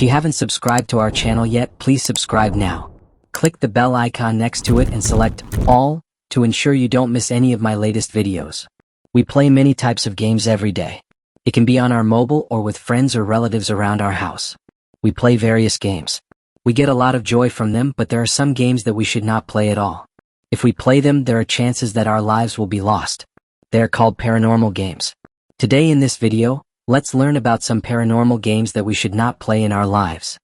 If you haven't subscribed to our channel yet, please subscribe now. Click the bell icon next to it and select All to ensure you don't miss any of my latest videos. We play many types of games every day. It can be on our mobile or with friends or relatives around our house. We play various games. We get a lot of joy from them, but there are some games that we should not play at all. If we play them, there are chances that our lives will be lost. They are called paranormal games. Today in this video, let's learn about some paranormal games that we should not play in our lives.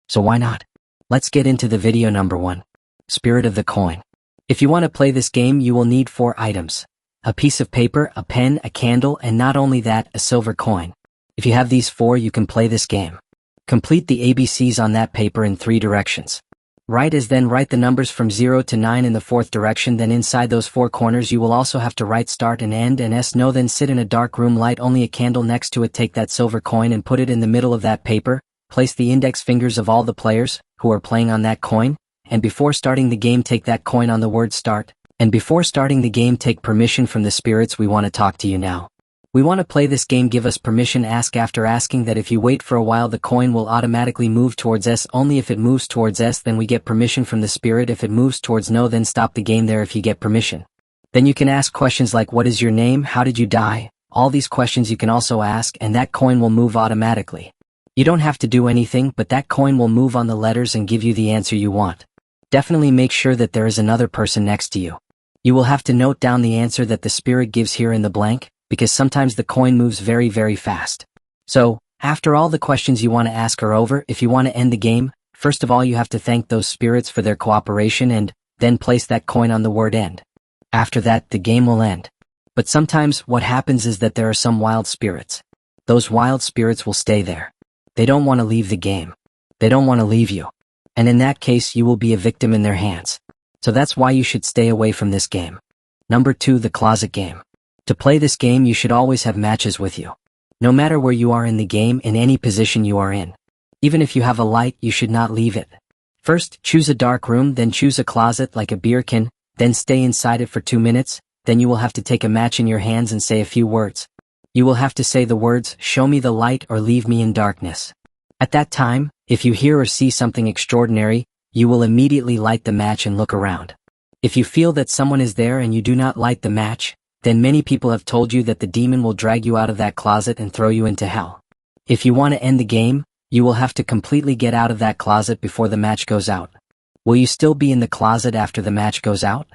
So why not? Let's get into the video. Number 1. Spirit of the Coin. If you want to play this game, you will need 4 items. A piece of paper, a pen, a candle, and not only that, a silver coin. If you have these 4, you can play this game. Complete the ABCs on that paper in 3 directions. Write the numbers from 0 to 9 in the 4th direction. Then inside those 4 corners you will also have to write start and end and S no. Then sit in a dark room, light only a candle next to it, take that silver coin and put it in the middle of that paper, place the index fingers of all the players who are playing on that coin, and before starting the game take that coin on the word start, and before starting the game take permission from the spirits. We want to talk to you now. We want to play this game, give us permission, ask. After asking that, if you wait for a while the coin will automatically move towards S. Only if it moves towards S then we get permission from the spirit. If it moves towards no, then stop the game there if you get permission. Then you can ask questions like what is your name, how did you die? All these questions you can also ask, and that coin will move automatically. You don't have to do anything, but that coin will move on the letters and give you the answer you want. Definitely make sure that there is another person next to you. You will have to note down the answer that the spirit gives here in the blank, because sometimes the coin moves very, very fast. So, after all the questions you want to ask are over, if you want to end the game, first of all you have to thank those spirits for their cooperation and then place that coin on the word end. After that, the game will end. But sometimes what happens is that there are some wild spirits. Those wild spirits will stay there. They don't want to leave the game. They don't want to leave you. And in that case you will be a victim in their hands. So that's why you should stay away from this game. Number 2, the closet game. To play this game you should always have matches with you. No matter where you are in the game, in any position you are in. Even if you have a light, you should not leave it. First, choose a dark room, then choose a closet like a beer can, then stay inside it for 2 minutes, then you will have to take a match in your hands and say a few words. You will have to say the words, show me the light or leave me in darkness. At that time, if you hear or see something extraordinary, you will immediately light the match and look around. If you feel that someone is there and you do not light the match, then many people have told you that the demon will drag you out of that closet and throw you into hell. If you want to end the game, you will have to completely get out of that closet before the match goes out. Will you still be in the closet after the match goes out?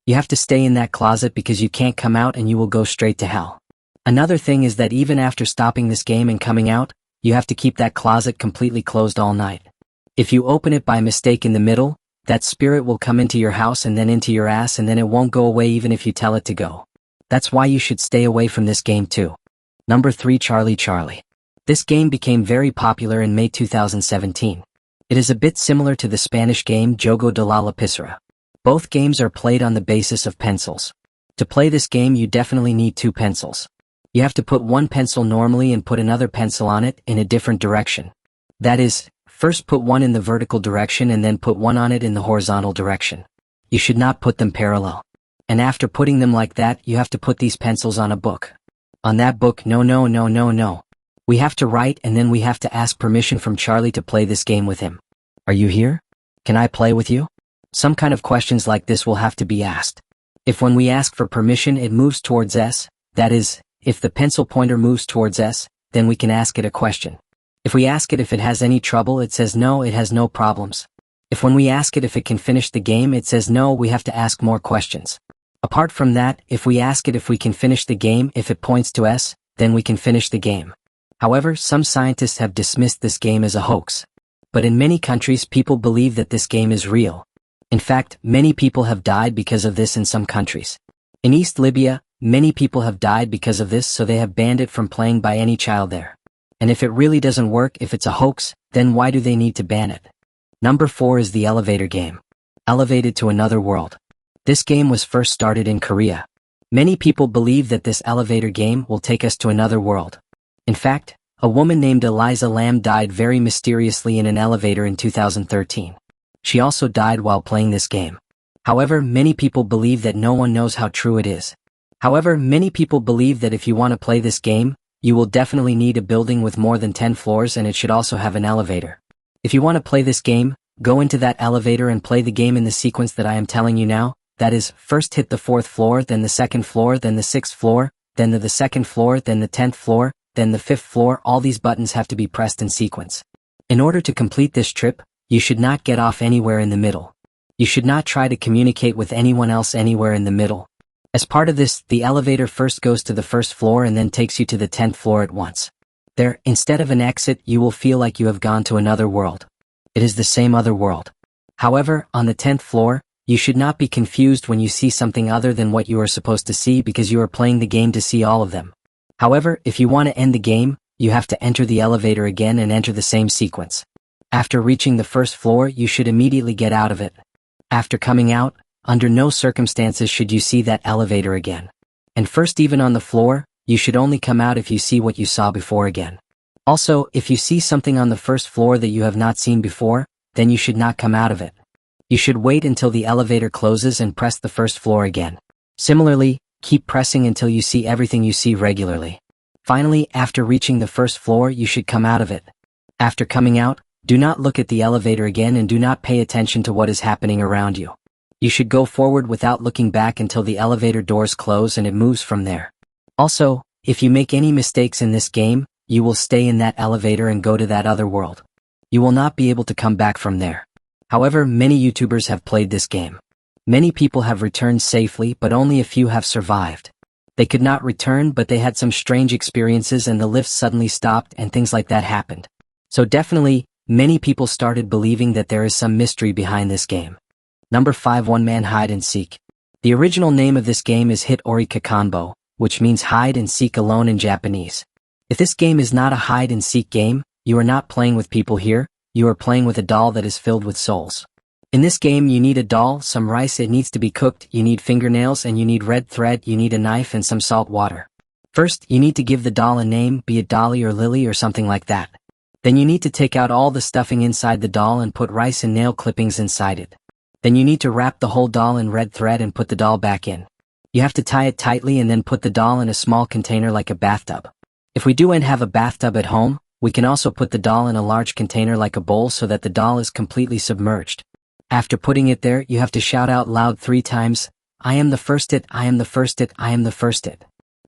You have to stay in that closet because you can't come out and you will go straight to hell. Another thing is that even after stopping this game and coming out, you have to keep that closet completely closed all night. If you open it by mistake in the middle, that spirit will come into your house and then into your ass, and then it won't go away even if you tell it to go. That's why you should stay away from this game too. Number 3, Charlie Charlie. This game became very popular in May 2017. It is a bit similar to the Spanish game Juego de la Lapicera. Both games are played on the basis of pencils. To play this game you definitely need 2 pencils. You have to put one pencil normally and put another pencil on it in a different direction. That is, first put one in the vertical direction and then put one on it in the horizontal direction. You should not put them parallel. And after putting them like that, you have to put these pencils on a book. On that book, no. We have to write, and then we have to ask permission from Charlie to play this game with him. Are you here? Can I play with you? Some kind of questions like this will have to be asked. If when we ask for permission it moves towards S, that is, if the pencil pointer moves towards S, then we can ask it a question. If we ask it if it has any trouble, it says no, it has no problems. If when we ask it if it can finish the game, it says no, we have to ask more questions. Apart from that, if we ask it if we can finish the game, if it points to S, then we can finish the game. However, some scientists have dismissed this game as a hoax. But in many countries people believe that this game is real. In fact, many people have died because of this in some countries. In East Libya, many people have died because of this, so they have banned it from playing by any child there. And if it really doesn't work, if it's a hoax, then why do they need to ban it? Number 4 is the elevator game. Elevated to another world. This game was first started in Korea. Many people believe that this elevator game will take us to another world. In fact, a woman named Eliza Lam died very mysteriously in an elevator in 2013. She also died while playing this game. However, many people believe that no one knows how true it is. However, many people believe that if you want to play this game, you will definitely need a building with more than 10 floors, and it should also have an elevator. If you want to play this game, go into that elevator and play the game in the sequence that I am telling you now. That is, first hit the 4th floor, then the 2nd floor, then the 6th floor, then the 2nd floor, then the 10th floor, then the 5th floor. All these buttons have to be pressed in sequence. In order to complete this trip, you should not get off anywhere in the middle. You should not try to communicate with anyone else anywhere in the middle. As part of this, the elevator first goes to the 1st floor and then takes you to the 10th floor at once. There, instead of an exit, you will feel like you have gone to another world. It is the same other world. However, on the 10th floor, you should not be confused when you see something other than what you are supposed to see because you are playing the game to see all of them. However, if you want to end the game, you have to enter the elevator again and enter the same sequence. After reaching the 1st floor, you should immediately get out of it. After coming out, under no circumstances should you see that elevator again. And first, even on the floor, you should only come out if you see what you saw before again. Also, if you see something on the 1st floor that you have not seen before, then you should not come out of it. You should wait until the elevator closes and press the 1st floor again. Similarly, keep pressing until you see everything you see regularly. Finally, after reaching the 1st floor, you should come out of it. After coming out, do not look at the elevator again and do not pay attention to what is happening around you. You should go forward without looking back until the elevator doors close and it moves from there. Also, if you make any mistakes in this game, you will stay in that elevator and go to that other world. You will not be able to come back from there. However, many YouTubers have played this game. Many people have returned safely, but only a few have survived. They could not return, but they had some strange experiences and the lift suddenly stopped and things like that happened. So definitely, many people started believing that there is some mystery behind this game. Number 5. One-Man Hide and Seek. The original name of this game is Hit Ori Kakanbo, which means hide and seek alone in Japanese. If this game is not a hide and seek game, you are not playing with people here, you are playing with a doll that is filled with souls. In this game you need a doll, some rice, it needs to be cooked, you need fingernails and you need red thread, you need a knife and some salt water. First, you need to give the doll a name, be it Dolly or Lily or something like that. Then you need to take out all the stuffing inside the doll and put rice and nail clippings inside it. Then you need to wrap the whole doll in red thread and put the doll back in. You have to tie it tightly and then put the doll in a small container like a bathtub. If we do have a bathtub at home, we can also put the doll in a large container like a bowl so that the doll is completely submerged. After putting it there, you have to shout out loud 3 times, "I am the first it, I am the first it, I am the first it."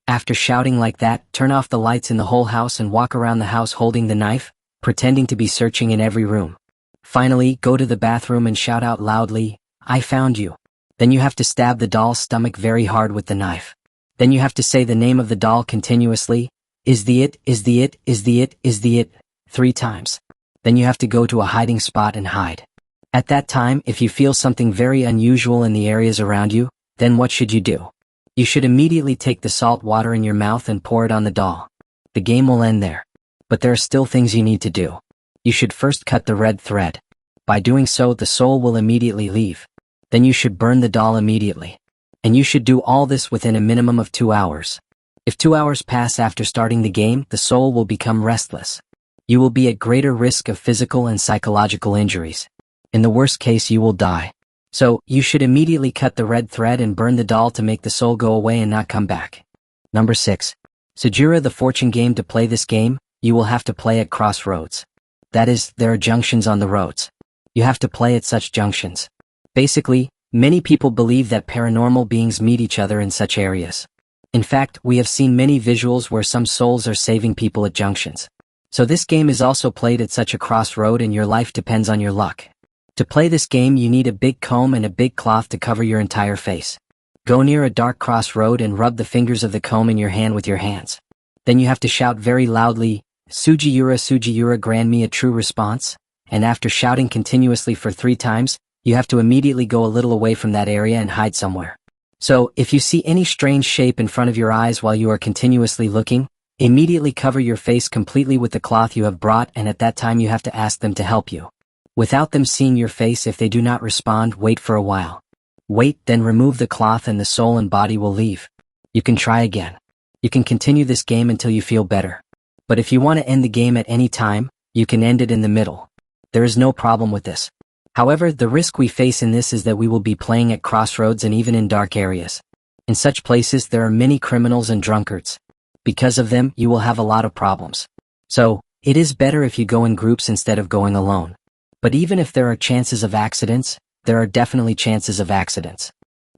After shouting like that, turn off the lights in the whole house and walk around the house holding the knife, pretending to be searching in every room. Finally, go to the bathroom and shout out loudly, "I found you." Then you have to stab the doll's stomach very hard with the knife. Then you have to say the name of the doll continuously, "Is the it, is the it, is the it, is the it," 3 times. Then you have to go to a hiding spot and hide. At that time, if you feel something very unusual in the areas around you, then what should you do? You should immediately take the salt water in your mouth and pour it on the doll. The game will end there. But there are still things you need to do. You should first cut the red thread. By doing so, the soul will immediately leave. Then you should burn the doll immediately. And you should do all this within a minimum of 2 hours. If 2 hours pass after starting the game, the soul will become restless. You will be at greater risk of physical and psychological injuries. In the worst case, you will die. So, you should immediately cut the red thread and burn the doll to make the soul go away and not come back. Number 6. Sujira the Fortune Game. To play this game, you will have to play at crossroads. That is, there are junctions on the roads. You have to play at such junctions. Basically, many people believe that paranormal beings meet each other in such areas. In fact, we have seen many visuals where some souls are saving people at junctions. So this game is also played at such a crossroad and your life depends on your luck. To play this game you need a big comb and a big cloth to cover your entire face. Go near a dark crossroad and rub the fingers of the comb in your hand with your hands. Then you have to shout very loudly, "Sugiura, Sugiura, grant me a true response," and after shouting continuously for 3 times, you have to immediately go a little away from that area and hide somewhere. So, if you see any strange shape in front of your eyes while you are continuously looking, immediately cover your face completely with the cloth you have brought, and at that time you have to ask them to help you. Without them seeing your face, if they do not respond, wait for a while. Wait, then remove the cloth and the soul and body will leave. You can try again. You can continue this game until you feel better. But if you want to end the game at any time, you can end it in the middle. There is no problem with this. However, the risk we face in this is that we will be playing at crossroads and even in dark areas. In such places there are many criminals and drunkards. Because of them, you will have a lot of problems. So, it is better if you go in groups instead of going alone. But even if there are chances of accidents, there are definitely chances of accidents.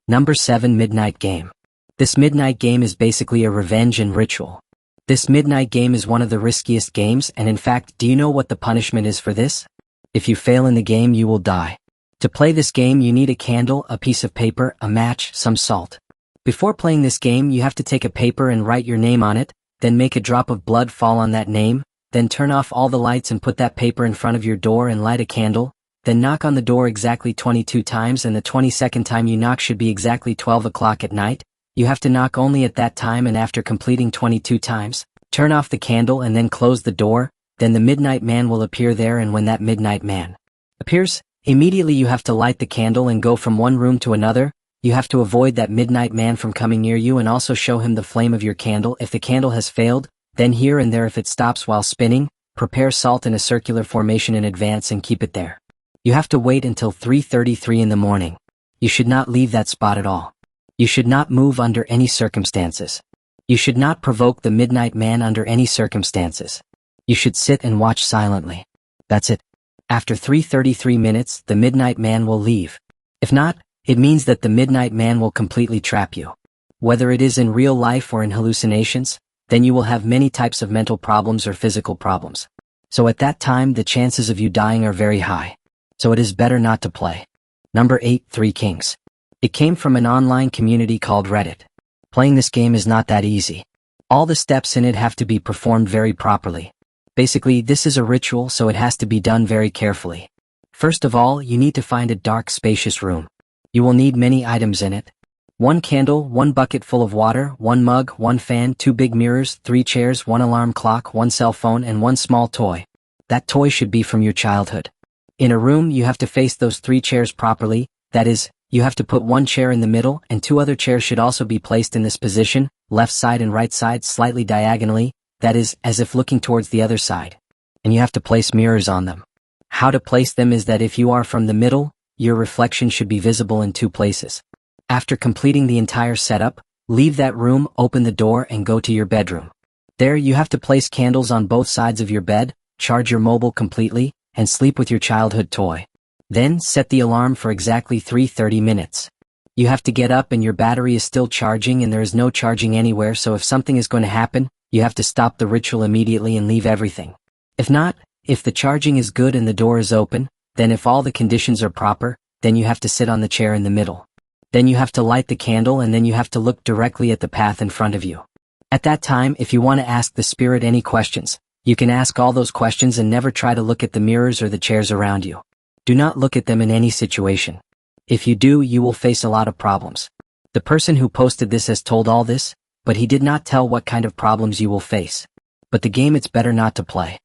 Number 7. Midnight Game. This midnight game is basically a revenge and ritual. This midnight game is one of the riskiest games, and in fact, do you know what the punishment is for this? If you fail in the game, you will die. To play this game, you need a candle, a piece of paper, a match, some salt. Before playing this game, you have to take a paper and write your name on it, then make a drop of blood fall on that name, then turn off all the lights and put that paper in front of your door and light a candle, then knock on the door exactly 22 times, and the 22nd time you knock should be exactly 12 o'clock at night. You have to knock only at that time, and after completing 22 times, turn off the candle and then close the door, then the midnight man will appear there, and when that midnight man appears, immediately you have to light the candle and go from one room to another. You have to avoid that midnight man from coming near you and also show him the flame of your candle. If the candle has failed, then here and there if it stops while spinning, prepare salt in a circular formation in advance and keep it there. You have to wait until 3:33 in the morning. You should not leave that spot at all. You should not move under any circumstances. You should not provoke the midnight man under any circumstances. You should sit and watch silently. That's it. After 3:33 minutes, the midnight man will leave. If not, it means that the midnight man will completely trap you. Whether it is in real life or in hallucinations, then you will have many types of mental problems or physical problems. So at that time, the chances of you dying are very high. So it is better not to play. Number 8. Three Kings. It came from an online community called Reddit. Playing this game is not that easy. All the steps in it have to be performed very properly. Basically, this is a ritual, so it has to be done very carefully. First of all, you need to find a dark, spacious room. You will need many items in it. 1 candle, 1 bucket full of water, 1 mug, 1 fan, 2 big mirrors, 3 chairs, 1 alarm clock, 1 cell phone, and 1 small toy. That toy should be from your childhood. In a room, you have to face those 3 chairs properly. That is, you have to put 1 chair in the middle, and 2 other chairs should also be placed in this position, left side and right side, slightly diagonally, that is, as if looking towards the other side. And you have to place mirrors on them. How to place them is that if you are from the middle, your reflection should be visible in 2 places. After completing the entire setup, leave that room, open the door, and go to your bedroom. There you have to place candles on both sides of your bed, charge your mobile completely, and sleep with your childhood toy. Then set the alarm for exactly 3:30 minutes. You have to get up and your battery is still charging and there is no charging anywhere, so if something is going to happen, you have to stop the ritual immediately and leave everything. If not, if the charging is good and the door is open, then if all the conditions are proper, then you have to sit on the chair in the middle. Then you have to light the candle and then you have to look directly at the path in front of you. At that time, if you want to ask the spirit any questions, you can ask all those questions and never try to look at the mirrors or the chairs around you. Do not look at them in any situation. If you do, you will face a lot of problems. The person who posted this has told all this, but he did not tell what kind of problems you will face. But the game it's better not to play.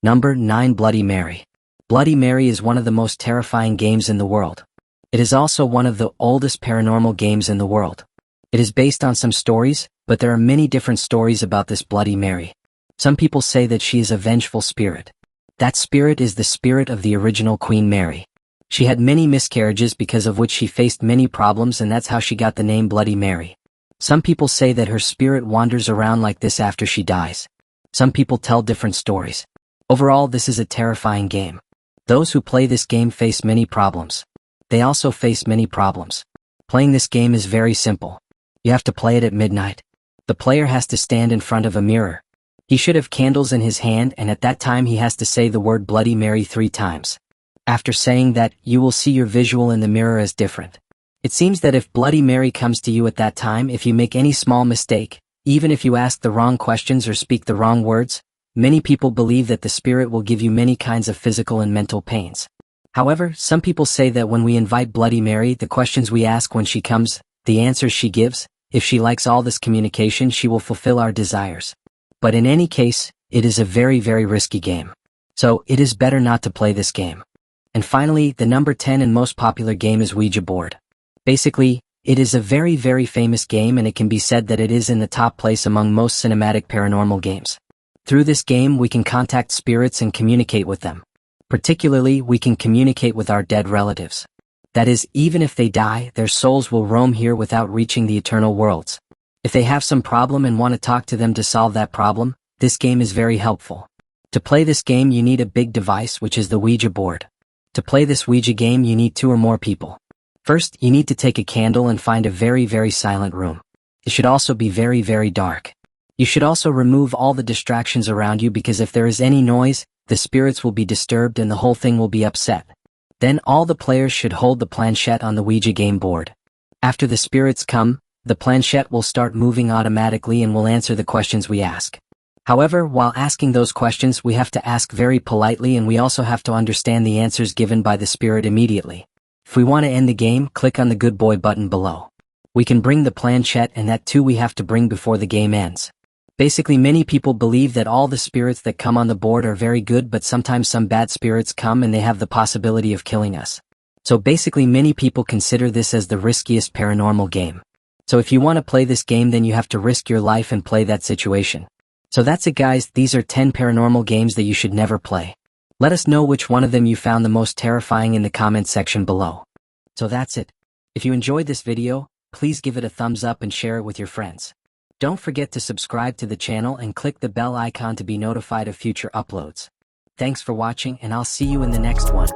Number 9. Bloody Mary. Bloody Mary is one of the most terrifying games in the world. It is also one of the oldest paranormal games in the world. It is based on some stories, but there are many different stories about this Bloody Mary. Some people say that she is a vengeful spirit. That spirit is the spirit of the original Queen Mary. She had many miscarriages because of which she faced many problems, and that's how she got the name Bloody Mary. Some people say that her spirit wanders around like this after she dies. Some people tell different stories. Overall, this is a terrifying game. Those who play this game face many problems. They also face many problems. Playing this game is very simple. You have to play it at midnight. The player has to stand in front of a mirror. He should have candles in his hand, and at that time he has to say the word Bloody Mary 3 times. After saying that, you will see your visual in the mirror as different. It seems that if Bloody Mary comes to you at that time, if you make any small mistake, even if you ask the wrong questions or speak the wrong words, many people believe that the spirit will give you many kinds of physical and mental pains. However, some people say that when we invite Bloody Mary, the questions we ask when she comes, the answers she gives, if she likes all this communication, she will fulfill our desires. But in any case, it is a very, very risky game. So, it is better not to play this game. And finally, the number 10 and most popular game is Ouija board. Basically, it is a very, very famous game, and it can be said that it is in the top place among most cinematic paranormal games. Through this game, we can contact spirits and communicate with them. Particularly, we can communicate with our dead relatives. That is, even if they die, their souls will roam here without reaching the eternal worlds. If they have some problem and want to talk to them to solve that problem, this game is very helpful. To play this game, you need a big device, which is the Ouija board. To play this Ouija game you need 2 or more people. First, you need to take a candle and find a very silent room. It should also be very dark. You should also remove all the distractions around you because if there is any noise, the spirits will be disturbed and the whole thing will be upset. Then all the players should hold the planchette on the Ouija game board. After the spirits come, the planchette will start moving automatically and will answer the questions we ask. However, while asking those questions we have to ask very politely and we also have to understand the answers given by the spirit immediately. If we want to end the game, click on the good boy button below. We can bring the planchette and that too we have to bring before the game ends. Basically many people believe that all the spirits that come on the board are very good but sometimes some bad spirits come and they have the possibility of killing us. So basically many people consider this as the riskiest paranormal game. So if you want to play this game then you have to risk your life and play that situation. So that's it guys, these are 10 paranormal games that you should never play. Let us know which one of them you found the most terrifying in the comment section below. So that's it. If you enjoyed this video, please give it a thumbs up and share it with your friends. Don't forget to subscribe to the channel and click the bell icon to be notified of future uploads. Thanks for watching and I'll see you in the next one.